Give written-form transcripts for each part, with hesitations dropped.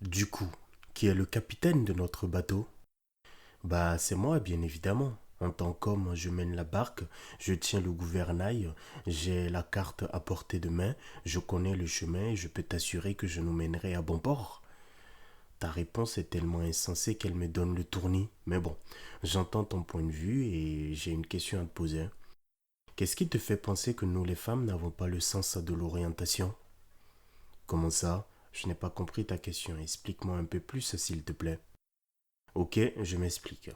Du coup, qui est le capitaine de notre bateau? Bah, c'est moi, bien évidemment. En tant qu'homme, je mène la barque, je tiens le gouvernail, j'ai la carte à portée de main, je connais le chemin et je peux t'assurer que je nous mènerai à bon port. Ta réponse est tellement insensée qu'elle me donne le tournis. Mais bon, j'entends ton point de vue et j'ai une question à te poser. Qu'est-ce qui te fait penser que nous les femmes n'avons pas le sens de l'orientation? Comment ça? Je n'ai pas compris ta question. Explique-moi un peu plus, s'il te plaît. Ok, je m'explique.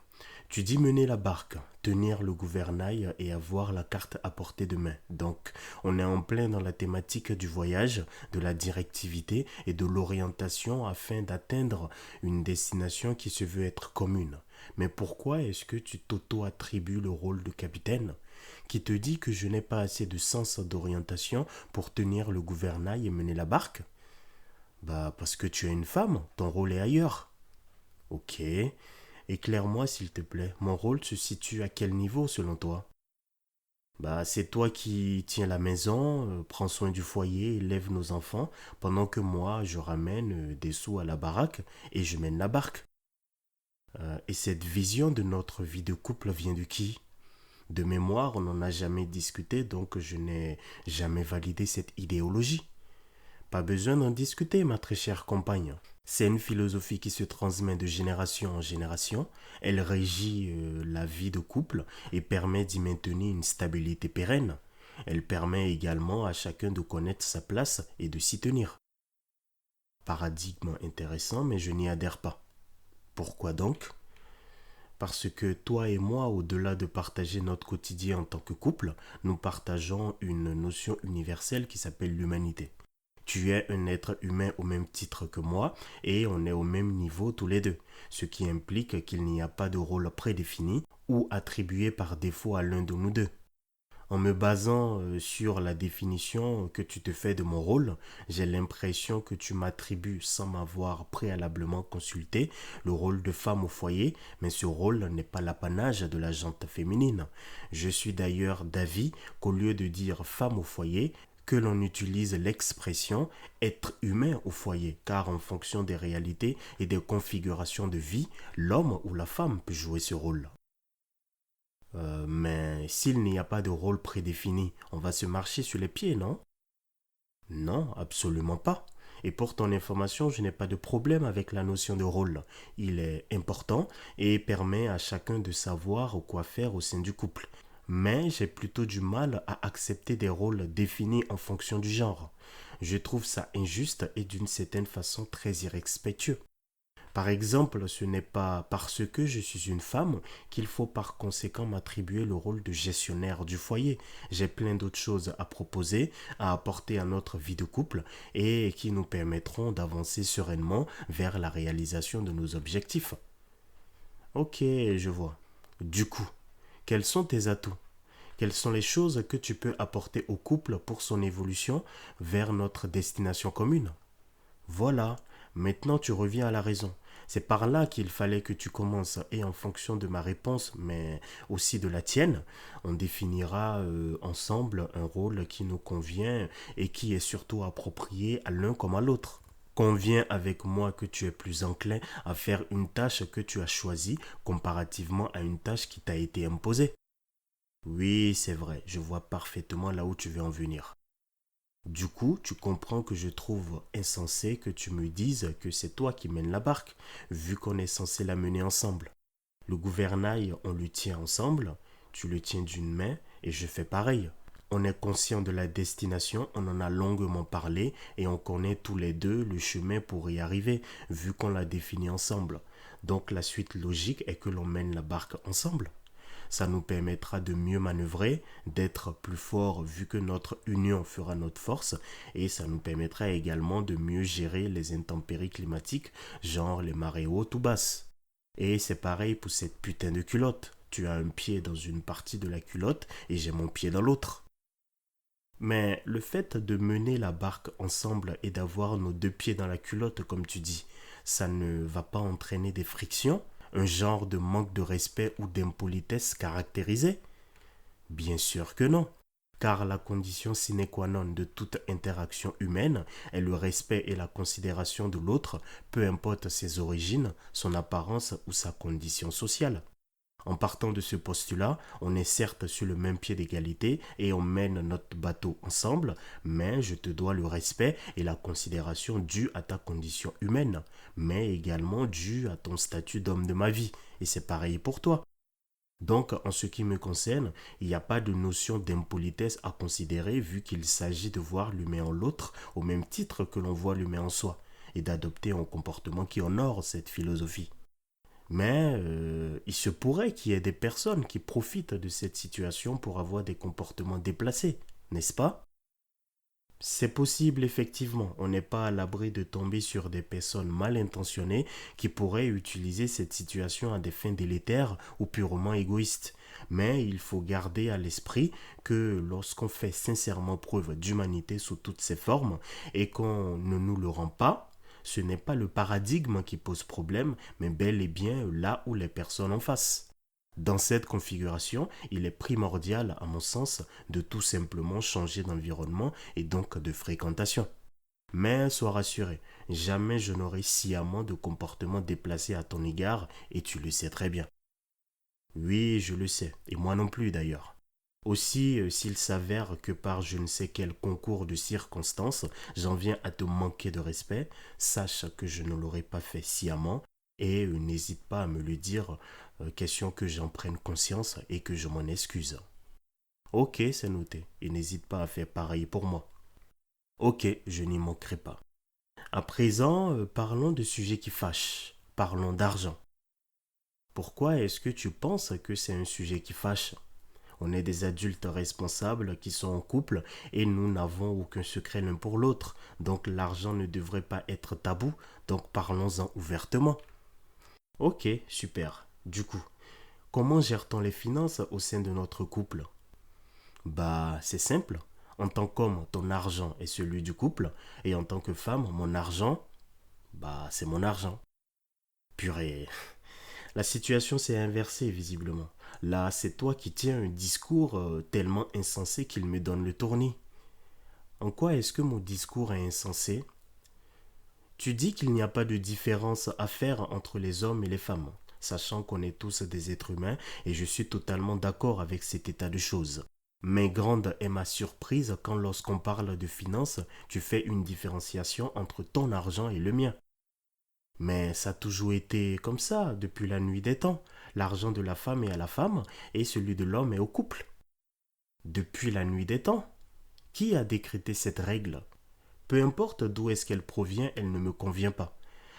Tu dis mener la barque, tenir le gouvernail et avoir la carte à portée de main. Donc, on est en plein dans la thématique du voyage, de la directivité et de l'orientation afin d'atteindre une destination qui se veut être commune. Mais pourquoi est-ce que tu t'auto-attribues le rôle de capitaine? Qui te dit que je n'ai pas assez de sens d'orientation pour tenir le gouvernail et mener la barque? Bah, parce que tu es une femme, ton rôle est ailleurs. Ok. Éclaire-moi s'il te plaît. Mon rôle se situe à quel niveau selon toi? Bah, c'est toi qui tiens la maison, prends soin du foyer, élève nos enfants, pendant que moi, je ramène des sous à la baraque et je mène la barque. Et cette vision de notre vie de couple vient de qui? De mémoire, on n'en a jamais discuté, donc je n'ai jamais validé cette idéologie. Pas besoin d'en discuter, ma très chère compagne. C'est une philosophie qui se transmet de génération en génération. Elle régit la vie de couple et permet d'y maintenir une stabilité pérenne. Elle permet également à chacun de connaître sa place et de s'y tenir. Paradigme intéressant, mais je n'y adhère pas. Pourquoi donc? Parce que toi et moi, au-delà de partager notre quotidien en tant que couple, nous partageons une notion universelle qui s'appelle l'humanité. Tu es un être humain au même titre que moi et on est au même niveau tous les deux, ce qui implique qu'il n'y a pas de rôle prédéfini ou attribué par défaut à l'un de nous deux. En me basant sur la définition que tu te fais de mon rôle, j'ai l'impression que tu m'attribues sans m'avoir préalablement consulté le rôle de femme au foyer, mais ce rôle n'est pas l'apanage de la gente féminine. Je suis d'ailleurs d'avis qu'au lieu de dire femme au foyer, que l'on utilise l'expression être humain au foyer, car en fonction des réalités et des configurations de vie, l'homme ou la femme peut jouer ce rôle. Mais s'il n'y a pas de rôle prédéfini, on va se marcher sur les pieds, non? Non, absolument pas. Et pour ton information, je n'ai pas de problème avec la notion de rôle. Il est important et permet à chacun de savoir quoi faire au sein du couple. Mais j'ai plutôt du mal à accepter des rôles définis en fonction du genre. Je trouve ça injuste et d'une certaine façon très irrespectueux. Par exemple, ce n'est pas parce que je suis une femme qu'il faut par conséquent m'attribuer le rôle de gestionnaire du foyer. J'ai plein d'autres choses à proposer, à apporter à notre vie de couple et qui nous permettront d'avancer sereinement vers la réalisation de nos objectifs. Ok, je vois. Du coup, quels sont tes atouts? Quelles sont les choses que tu peux apporter au couple pour son évolution vers notre destination commune? Voilà, maintenant tu reviens à la raison. C'est par là qu'il fallait que tu commences et en fonction de ma réponse, mais aussi de la tienne, on définira ensemble un rôle qui nous convient et qui est surtout approprié à l'un comme à l'autre. Conviens avec moi que tu es plus enclin à faire une tâche que tu as choisie comparativement à une tâche qui t'a été imposée. Oui, c'est vrai, je vois parfaitement là où tu veux en venir. Du coup, tu comprends que je trouve insensé que tu me dises que c'est toi qui mènes la barque, vu qu'on est censé la mener ensemble. Le gouvernail, on le tient ensemble, tu le tiens d'une main et je fais pareil. On est conscient de la destination, on en a longuement parlé et on connaît tous les deux le chemin pour y arriver, vu qu'on l'a défini ensemble. Donc la suite logique est que l'on mène la barque ensemble. Ça nous permettra de mieux manœuvrer, d'être plus fort vu que notre union fera notre force et ça nous permettra également de mieux gérer les intempéries climatiques, genre les marées hautes ou basses. Et c'est pareil pour cette putain de culotte. Tu as un pied dans une partie de la culotte et j'ai mon pied dans l'autre. Mais le fait de mener la barque ensemble et d'avoir nos deux pieds dans la culotte, comme tu dis, ça ne va pas entraîner des frictions, un genre de manque de respect ou d'impolitesse caractérisé? Bien sûr que non. car la condition sine qua non de toute interaction humaine est le respect et la considération de l'autre, peu importe ses origines, son apparence ou sa condition sociale. En partant de ce postulat, on est certes sur le même pied d'égalité et on mène notre bateau ensemble, mais je te dois le respect et la considération due à ta condition humaine, mais également due à ton statut d'homme de ma vie, et c'est pareil pour toi. Donc, en ce qui me concerne, il n'y a pas de notion d'impolitesse à considérer vu qu'il s'agit de voir l'humain en l'autre au même titre que l'on voit l'humain en soi, et d'adopter un comportement qui honore cette philosophie. Mais il se pourrait qu'il y ait des personnes qui profitent de cette situation pour avoir des comportements déplacés, n'est-ce pas? C'est possible effectivement, on n'est pas à l'abri de tomber sur des personnes mal intentionnées qui pourraient utiliser cette situation à des fins délétères ou purement égoïstes. Mais il faut garder à l'esprit que lorsqu'on fait sincèrement preuve d'humanité sous toutes ses formes et qu'on ne nous le rend pas, ce n'est pas le paradigme qui pose problème, mais bel et bien là où les personnes en face. Dans cette configuration, il est primordial, à mon sens, de tout simplement changer d'environnement et donc de fréquentation. Mais sois rassuré, jamais je n'aurai sciemment de comportement déplacé à ton égard et tu le sais très bien. Oui, je le sais, et moi non plus d'ailleurs. Aussi, s'il s'avère que par je ne sais quel concours de circonstances, j'en viens à te manquer de respect, sache que je ne l'aurais pas fait sciemment et n'hésite pas à me le dire, question que j'en prenne conscience et que je m'en excuse. Ok, c'est noté, et n'hésite pas à faire pareil pour moi. Ok, je n'y manquerai pas. À présent, parlons de sujets qui fâchent. Parlons d'argent. Pourquoi est-ce que tu penses que c'est un sujet qui fâche? On est des adultes responsables qui sont en couple et nous n'avons aucun secret l'un pour l'autre. Donc l'argent ne devrait pas être tabou, donc parlons-en ouvertement. Ok, super. Du coup, comment gère-t-on les finances au sein de notre couple? Bah, c'est simple. En tant qu'homme, ton argent est celui du couple et en tant que femme, mon argent, bah, c'est mon argent. Purée. La situation s'est inversée visiblement. Là, c'est toi qui tiens un discours tellement insensé qu'il me donne le tournis. En quoi est-ce que mon discours est insensé? Tu dis qu'il n'y a pas de différence à faire entre les hommes et les femmes, sachant qu'on est tous des êtres humains et je suis totalement d'accord avec cet état de choses. Mais grande est ma surprise quand lorsqu'on parle de finances, tu fais une différenciation entre ton argent et le mien. Mais ça a toujours été comme ça depuis la nuit des temps. L'argent de la femme est à la femme et celui de l'homme est au couple. Depuis la nuit des temps. Qui a décrété cette règle? Peu importe d'où est-ce qu'elle provient, elle ne me convient pas.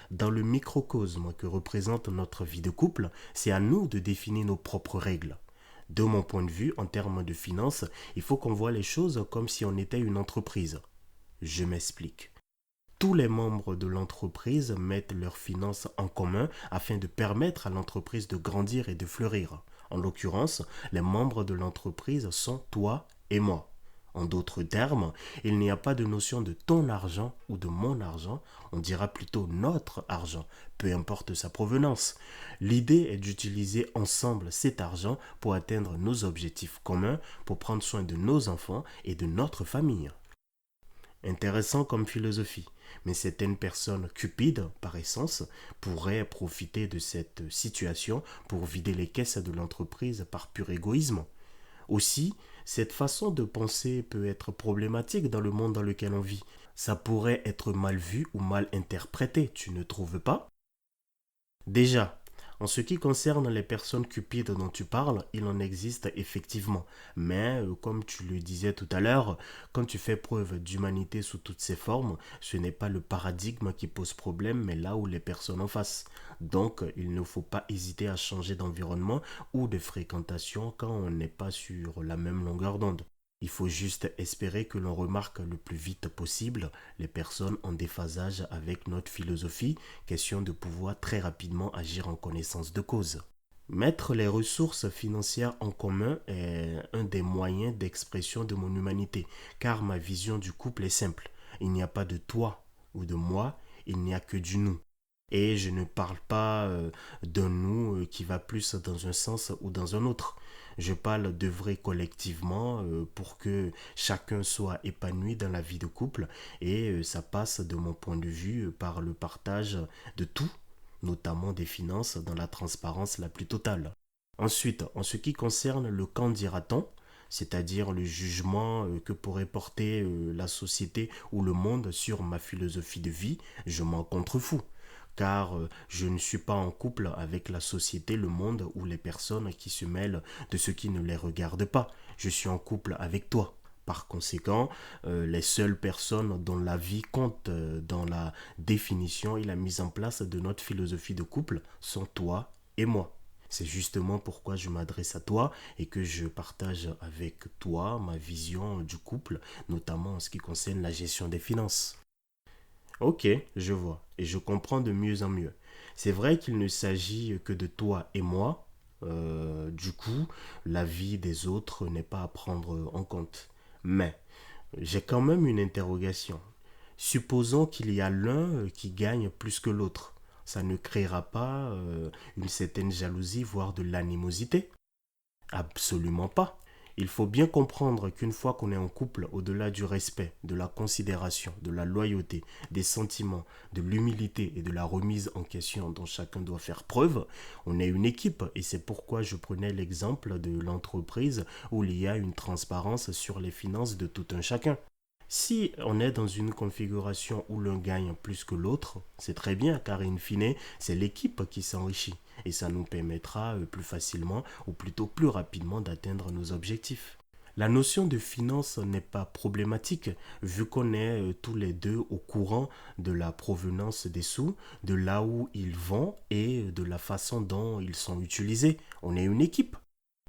Dans le microcosme que représente notre vie de couple, c'est à nous de définir nos propres règles. De mon point de vue, en termes de finances, il faut qu'on voit les choses comme si on était une entreprise. Je m'explique. Tous les membres de l'entreprise mettent leurs finances en commun afin de permettre à l'entreprise de grandir et de fleurir. En l'occurrence, les membres de l'entreprise sont toi et moi. En d'autres termes, il n'y a pas de notion de ton argent ou de mon argent, on dira plutôt notre argent, peu importe sa provenance. L'idée est d'utiliser ensemble cet argent pour atteindre nos objectifs communs, pour prendre soin de nos enfants et de notre famille. Intéressant comme philosophie, mais certaines personnes cupides, par essence, pourraient profiter de cette situation pour vider les caisses de l'entreprise par pur égoïsme. Aussi, cette façon de penser peut être problématique dans le monde dans lequel on vit. Ça pourrait être mal vu ou mal interprété, tu ne trouves pas? Déjà, en ce qui concerne les personnes cupides dont tu parles, il en existe effectivement. Mais, comme tu le disais tout à l'heure, quand tu fais preuve d'humanité sous toutes ses formes, ce n'est pas le paradigme qui pose problème, mais là où les personnes en face. Donc, il ne faut pas hésiter à changer d'environnement ou de fréquentation quand on n'est pas sur la même longueur d'onde. Il faut juste espérer que l'on remarque le plus vite possible les personnes en déphasage avec notre philosophie, question de pouvoir très rapidement agir en connaissance de cause. Mettre les ressources financières en commun est un des moyens d'expression de mon humanité, car ma vision du couple est simple. Il n'y a pas de toi ou de moi, il n'y a que du nous. Et je ne parle pas d'un nous qui va plus dans un sens ou dans un autre. Je parle d'œuvrer collectivement pour que chacun soit épanoui dans la vie de couple et ça passe de mon point de vue par le partage de tout, notamment des finances dans la transparence la plus totale. Ensuite, en ce qui concerne le qu'en dira-t-on, c'est-à-dire le jugement que pourrait porter la société ou le monde sur ma philosophie de vie, je m'en contrefous. Car je ne suis pas en couple avec la société, le monde ou les personnes qui se mêlent de ce qui ne les regarde pas. Je suis en couple avec toi. Par conséquent, les seules personnes dont la vie compte dans la définition et la mise en place de notre philosophie de couple sont toi et moi. C'est justement pourquoi je m'adresse à toi et que je partage avec toi ma vision du couple, notamment en ce qui concerne la gestion des finances. Ok, je vois, et je comprends de mieux en mieux. C'est vrai qu'il ne s'agit que de toi et moi. Du coup, la vie des autres n'est pas à prendre en compte. Mais j'ai quand même une interrogation. Supposons qu'il y a l'un qui gagne plus que l'autre. Ça ne créera pas une certaine jalousie, voire de l'animosité? Absolument pas. Il faut bien comprendre qu'une fois qu'on est en couple, au-delà du respect, de la considération, de la loyauté, des sentiments, de l'humilité et de la remise en question dont chacun doit faire preuve, on est une équipe et c'est pourquoi je prenais l'exemple de l'entreprise où il y a une transparence sur les finances de tout un chacun. Si on est dans une configuration où l'un gagne plus que l'autre, c'est très bien car in fine, c'est l'équipe qui s'enrichit et ça nous permettra plus facilement ou plutôt plus rapidement d'atteindre nos objectifs. La notion de finance n'est pas problématique vu qu'on est tous les deux au courant de la provenance des sous, de là où ils vont et de la façon dont ils sont utilisés. On est une équipe.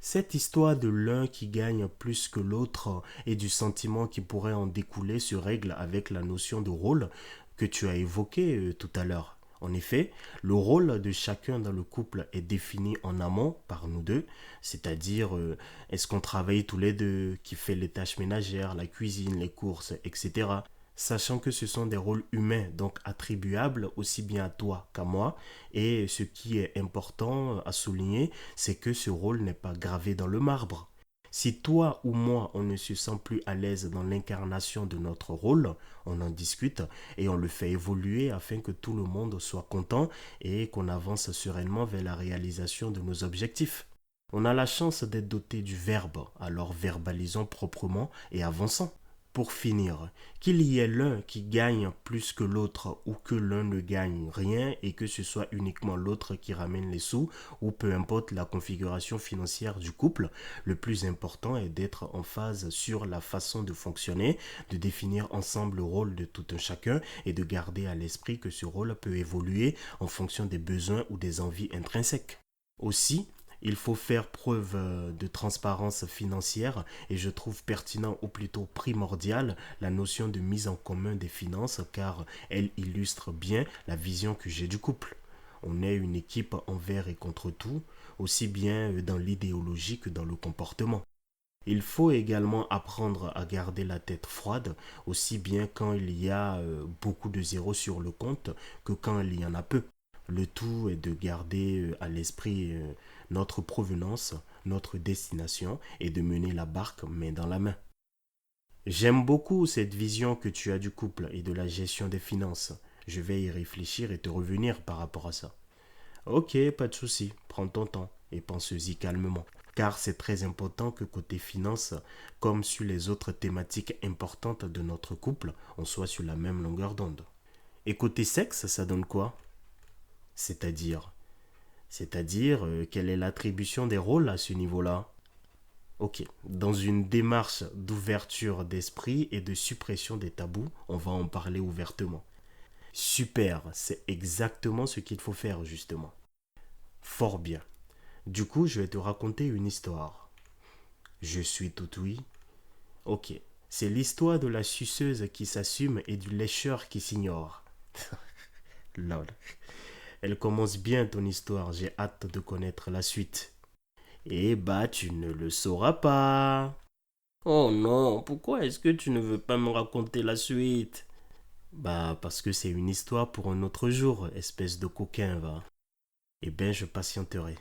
Cette histoire de l'un qui gagne plus que l'autre et du sentiment qui pourrait en découler se règle avec la notion de rôle que tu as évoqué tout à l'heure. En effet, le rôle de chacun dans le couple est défini en amont par nous deux, c'est-à-dire est-ce qu'on travaille tous les deux, qui fait les tâches ménagères, la cuisine, les courses, etc. Sachant que ce sont des rôles humains, donc attribuables aussi bien à toi qu'à moi. Et ce qui est important à souligner, c'est que ce rôle n'est pas gravé dans le marbre. Si toi ou moi, on ne se sent plus à l'aise dans l'incarnation de notre rôle, on en discute et on le fait évoluer afin que tout le monde soit content et qu'on avance sereinement vers la réalisation de nos objectifs. On a la chance d'être doté du verbe, alors verbalisons proprement et avançons. Pour finir, qu'il y ait l'un qui gagne plus que l'autre ou que l'un ne gagne rien et que ce soit uniquement l'autre qui ramène les sous ou peu importe la configuration financière du couple, le plus important est d'être en phase sur la façon de fonctionner, de définir ensemble le rôle de tout un chacun et de garder à l'esprit que ce rôle peut évoluer en fonction des besoins ou des envies intrinsèques. Aussi, il faut faire preuve de transparence financière et je trouve pertinent ou plutôt primordial la notion de mise en commun des finances car elle illustre bien la vision que j'ai du couple. On est une équipe envers et contre tout, aussi bien dans l'idéologie que dans le comportement. Il faut également apprendre à garder la tête froide, aussi bien quand il y a beaucoup de zéros sur le compte que quand il y en a peu. Le tout est de garder à l'esprit notre provenance, notre destination et de mener la barque main dans la main. J'aime beaucoup cette vision que tu as du couple et de la gestion des finances. Je vais y réfléchir et te revenir par rapport à ça. Ok, pas de souci, prends ton temps et pense-y calmement. Car c'est très important que côté finances, comme sur les autres thématiques importantes de notre couple, on soit sur la même longueur d'onde. Et côté sexe, ça donne quoi? C'est-à-dire quelle est l'attribution des rôles à ce niveau-là? Ok, dans une démarche d'ouverture d'esprit et de suppression des tabous, on va en parler ouvertement. Super, c'est exactement ce qu'il faut faire justement. Fort bien. Du coup, je vais te raconter une histoire. Je suis tout oui. Ok, c'est l'histoire de la suceuse qui s'assume et du lécheur qui s'ignore. Lol. Elle commence bien ton histoire, j'ai hâte de connaître la suite. Eh bah, tu ne le sauras pas. Oh non, pourquoi est-ce que tu ne veux pas me raconter la suite? Bah, parce que c'est une histoire pour un autre jour, espèce de coquin, va. Eh ben, je patienterai.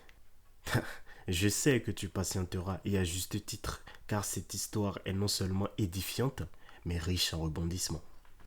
Je sais que tu patienteras et à juste titre, car cette histoire est non seulement édifiante, mais riche en rebondissements.